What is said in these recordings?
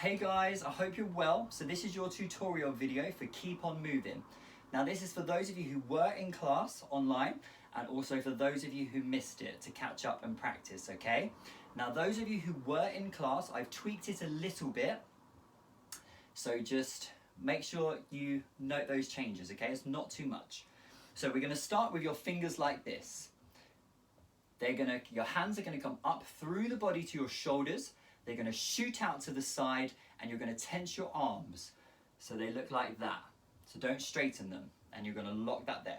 Hey guys, I hope you're well. So this is your tutorial video for Keep On Moving. Now this is for those of you who were in class online and also for those of you who missed it to catch up and practice, okay? Now those of you who were in class, I've tweaked it a little bit. So just make sure you note those changes, okay? It's not too much. So we're gonna start with your fingers like this. Your hands are gonna come up through the body to your shoulders. They're going to shoot out to the side and you're going to tense your arms so they look like that. So don't straighten them and you're going to lock that there.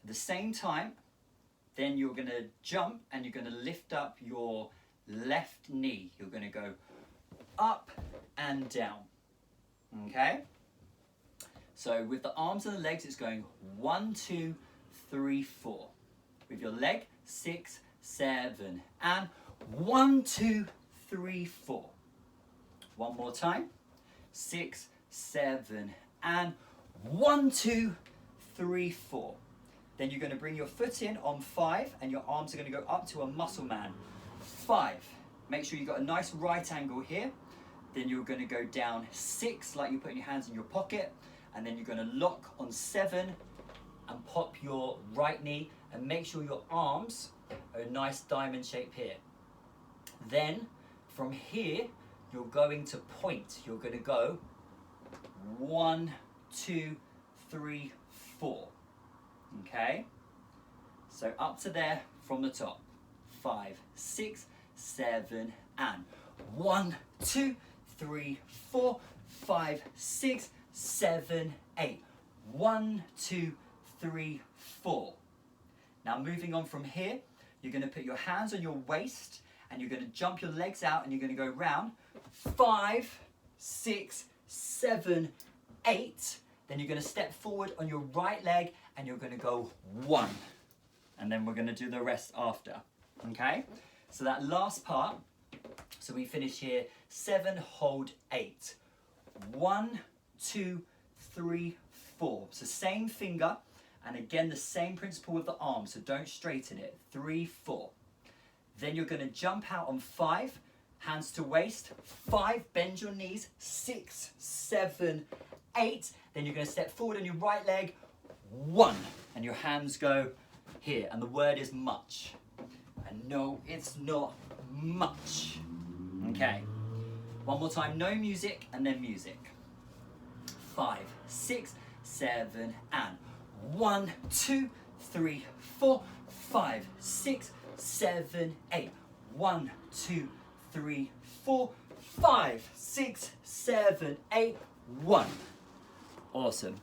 At the same time, then you're going to jump and you're going to lift up your left knee. You're going to go up and down. Okay? So with the arms and the legs, it's going 1, 2, 3, 4. With your leg, 6, 7, and 1, 2, 3, 4. One more time. 6, 7, and 1, 2, 3, 4. Then you're going to bring your foot in on 5 and your arms are going to go up to a muscle man. 5. Make sure you've got a nice right angle here. Then you're going to go down 6 like you're putting your hands in your pocket. And then you're going to lock on 7 and pop your right knee and make sure your arms are a nice diamond shape here. Then from here, you're going to point. You're going to go 1, 2, 3, 4. Okay? So up to there from the top. 5, 6, 7, and 1, 2, 3, 4, 5, 6, 7, 8. 1, 2, 3, 4. Now moving on from here, you're going to put your hands on your waist and you're going to jump your legs out and you're going to go round 5, 6, 7, 8. Then you're going to step forward on your right leg and you're going to go 1. And then we're going to do the rest after. Okay? So that last part, so we finish here 7, hold 8. 1, 2, 3, 4. So same finger and again the same principle with the arm, so don't straighten it. 3, 4. Then you're going to jump out on 5, hands to waist, 5, bend your knees, 6, 7, 8. Then you're going to step forward on your right leg, 1, and your hands go here, and the word is much. And no, it's not much. Okay, one more time, no music, and then music. 5, 6, 7, and 1, 2, 3, 4, 5, 6, 7, 8. 1, 2, 3, 4, 5, 6, 7, 8, 1. Awesome.